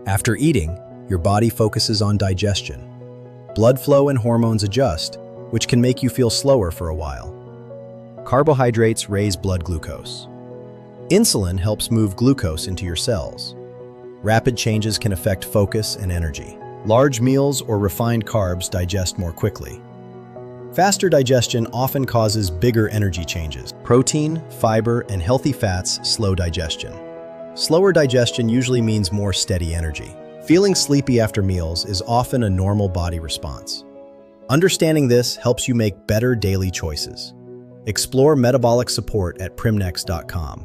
After eating, your body focuses on digestion. Blood flow and hormones adjust, which can make you feel slower for a while. Carbohydrates raise blood glucose. Insulin helps move glucose into your cells. Rapid changes can affect focus and energy. Large meals or refined carbs digest more quickly. Faster digestion often causes bigger energy changes. Protein, fiber, and healthy fats slow digestion. Slower digestion usually means more steady energy. Feeling sleepy after meals is often a normal body response. Understanding this helps you make better daily choices. Explore metabolic support at Primnex.com.